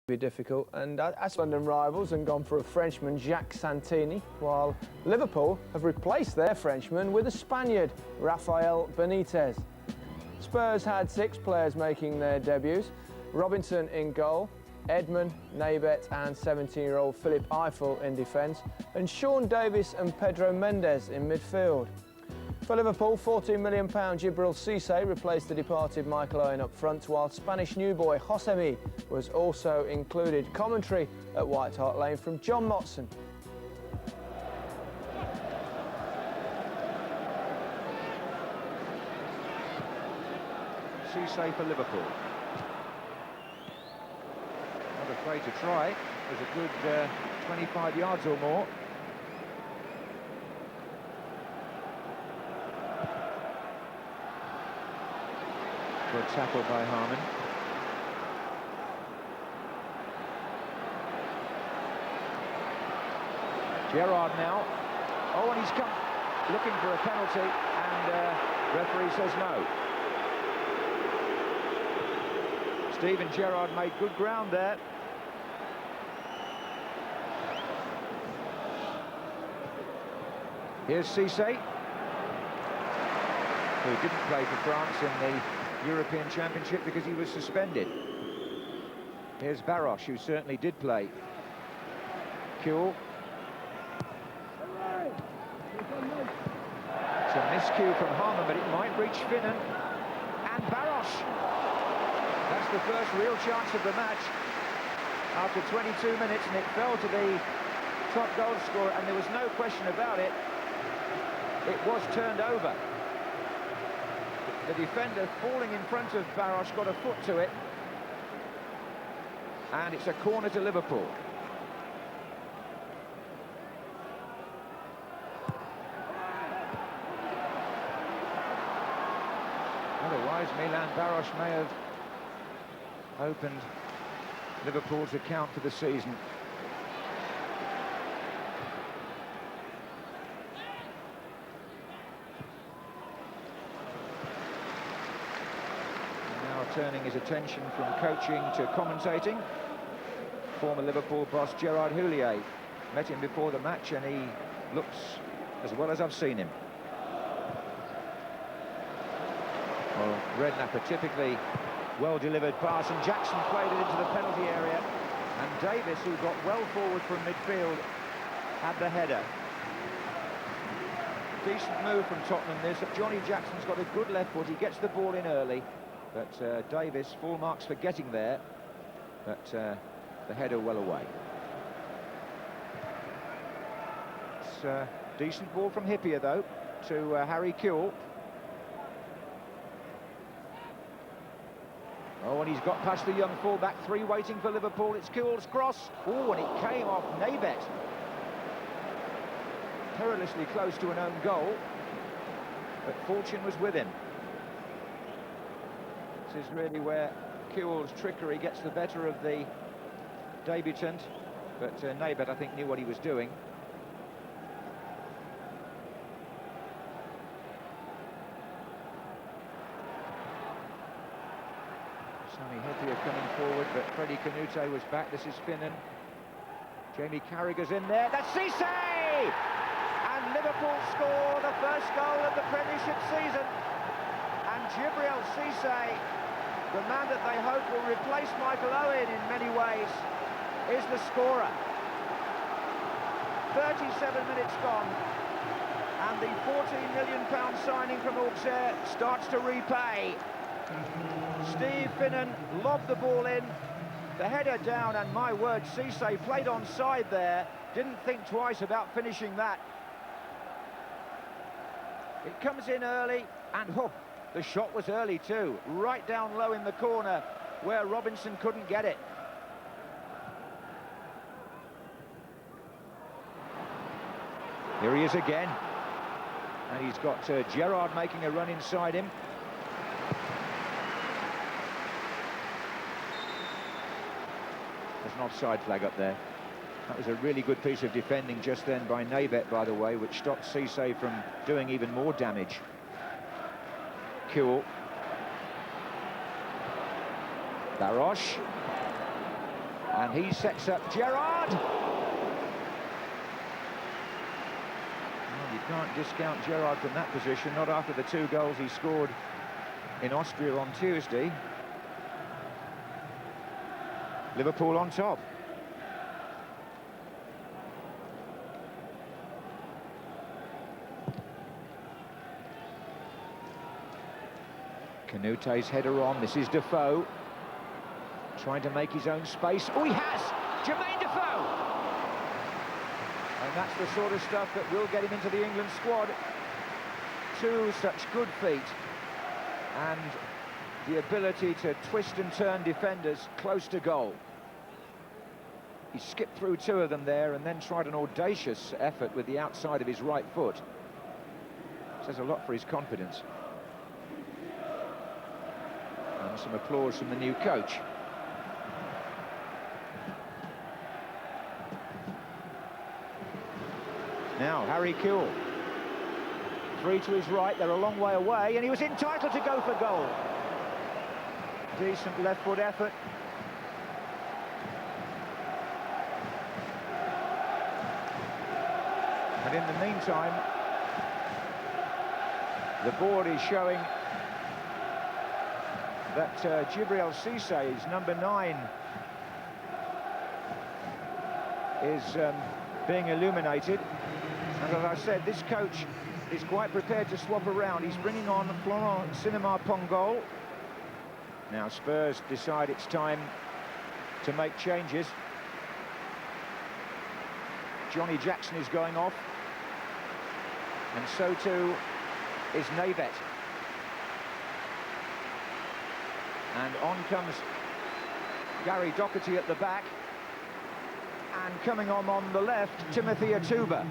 Be difficult, and as London rivals and gone for a Frenchman, Jacques Santini, while Liverpool have replaced their Frenchman with a Spaniard, Rafael Benitez. Spurs had 6 players making their debuts: Robinson in goal, Edmund, Naybet and 17-year-old Philip Eiffel in defence, and Sean Davis and Pedro Mendes in midfield. For Liverpool, £14 million Djibril Cissé replaced the departed Michael Owen up front, while Spanish new boy Josemi was also included. Commentary at White Hart Lane from John Motson. Cissé for Liverpool. Not afraid to try. It was a good 25 yards or more. Good tackle by Harman. Gerrard now. Oh, and he's come looking for a penalty, and referee says no. Steven Gerrard made good ground there. Here's Cissé, who didn't play for France in the European Championship because he was suspended. Here's Barosh, who certainly did play. Kuhl. It's a miscue from Harman, but it might reach Finnan. And Barosh. That's the first real chance of the match after 22 minutes, and it fell to the top goal scorer, and there was no question about it. It was turned over. The defender falling in front of Barosh got a foot to it, and it's a corner to Liverpool. Otherwise, Milan Barosh may have opened Liverpool's account for the season. Turning his attention from coaching to commentating. Former Liverpool boss Gerard Houllier. Met him before the match, and he looks as well as I've seen him. Well, Redknapp, a typically well-delivered pass, and Jackson played it into the penalty area, and Davis, who got well forward from midfield, had the header. Decent move from Tottenham this. Johnny Jackson's got a good left foot, he gets the ball in early. But Davis, full marks for getting there, but the header well away. It's a decent ball from Hippier, though, to Harry Kuhl. Oh, and he's got past the young fullback, 3 waiting for Liverpool. It's Kuhl's cross. Oh, and it came off Naybet. Perilously close to an own goal, but fortune was with him. This is really where Kuhl's trickery gets the better of the debutant, but Naybet, I think, knew what he was doing. Sami Hyypiä coming forward, but Freddie Canute was back. This is Finnan. Jamie Carragher's in there. That's Cissé! And Liverpool score the first goal of the Premiership season. And Djibril Cissé, the man that they hope will replace Michael Owen in many ways, is the scorer. 37 minutes gone, and the £14 million signing from Auxerre starts to repay. Steve Finnan lobbed the ball in, the header down, and my word, Cissé played onside there, didn't think twice about finishing that. It comes in early, and the shot was early too, right down low in the corner where Robinson couldn't get it. Here he is again, and he's got Gerrard making a run inside him. There's an offside flag up there. That was a really good piece of defending just then by Naybet, by the way, which stopped Cissé from doing even more damage. Kuhl. Barosh. And And he sets up Gerrard. Well, you can't discount Gerrard from that position, not after the 2 goals he scored in Austria on Tuesday. Liverpool on top. Canute's header on. This is Defoe. Trying to make his own space. Oh, he has! Jermaine Defoe! And that's the sort of stuff that will get him into the England squad. 2 such good feet. And the ability to twist and turn defenders close to goal. He skipped through 2 of them there and then tried an audacious effort with the outside of his right foot. Says a lot for his confidence. And some applause from the new coach. Now, Harry Kewell. 3 to his right, they're a long way away, and he was entitled to go for goal. Decent left foot effort. And in the meantime, the board is showing that Djibril Cissé, number 9, is being illuminated. And as I said, this coach is quite prepared to swap around. He's bringing on Florent Sinama-Pongol. Now Spurs decide it's time to make changes. Johnny Jackson is going off, and so too is Navet. And on comes Gary Doherty at the back, and coming on the left, Timothy Atuba.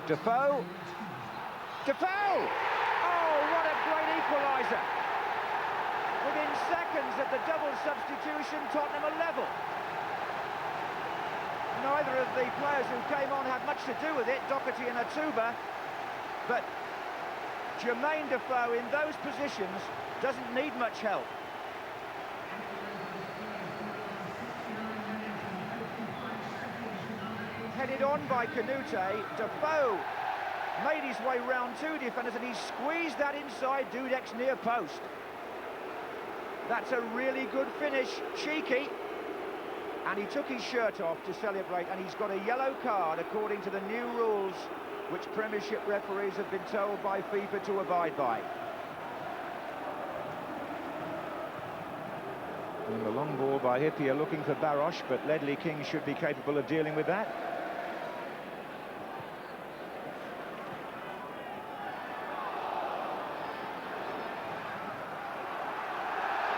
Defoe! Defoe! Oh, what a great equaliser! Within seconds of the double substitution, Tottenham are level. Neither of the players who came on had much to do with it, Doherty and Atuba, but Jermaine Defoe in those positions doesn't need much help. Headed on by Canute, Defoe made his way round 2 defenders and he squeezed that inside Dudek's near post. That's a really good finish, cheeky. And he took his shirt off to celebrate, and he's got a yellow card according to the new rules which Premiership referees have been told by FIFA to abide by. And the long ball by Hyypiä looking for Barosh, but Ledley King should be capable of dealing with that.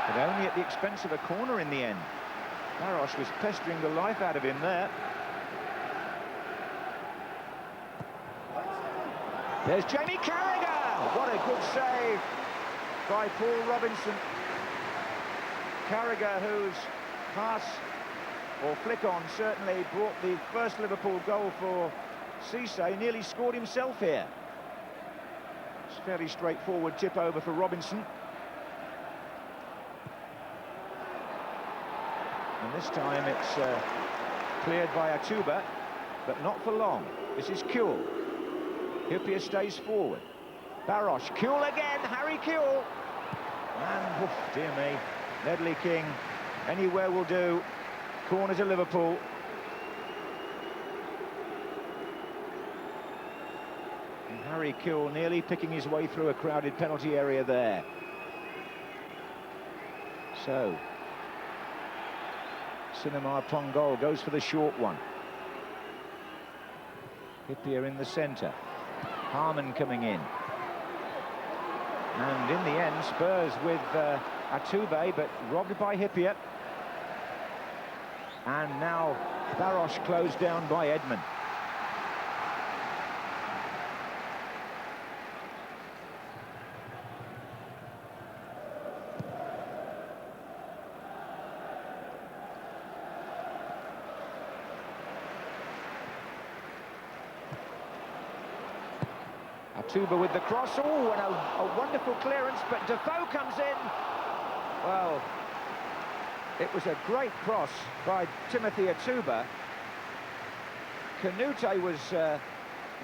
But only at the expense of a corner in the end. Barosh was pestering the life out of him there. There's Jamie Carragher! What a good save by Paul Robinson. Carragher, whose pass or flick on certainly brought the first Liverpool goal for Cissé, nearly scored himself here. It's a fairly straightforward tip over for Robinson. And this time it's cleared by Atuba, but not for long. This is Kewell. Hyypiä stays forward. Barosh, Kewell again, Harry Kewell. And, oof, dear me, Ledley King, anywhere will do. Corner to Liverpool. And Harry Kewell nearly picking his way through a crowded penalty area there. So, Sinama-Pongol goes for the short one. Hyypiä in the centre. Harman coming in. And in the end, Spurs with Atuba, but robbed by Hyypiä. And now Barosh closed down by Edmund. Atuba with the cross. Oh, and a wonderful clearance, but Defoe comes in. Well, it was a great cross by Timothy Atuba. Canute was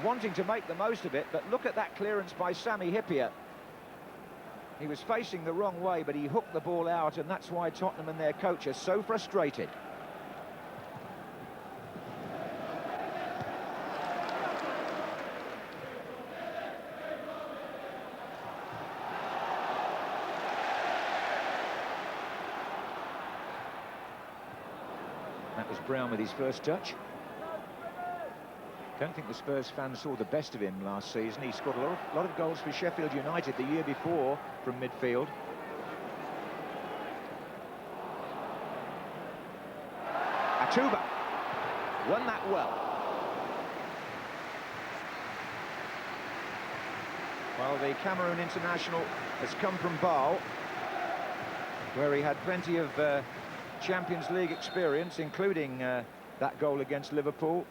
wanting to make the most of it, but look at that clearance by Sami Hyypiä. He was facing the wrong way, but he hooked the ball out, and that's why Tottenham and their coach are so frustrated. That was Brown with his first touch. Don't think the Spurs fans saw the best of him last season. He scored a lot of goals for Sheffield United the year before from midfield. Atuba won that well. Well, the Cameroon international has come from Bâle, where he had plenty of Champions League experience, including that goal against Liverpool.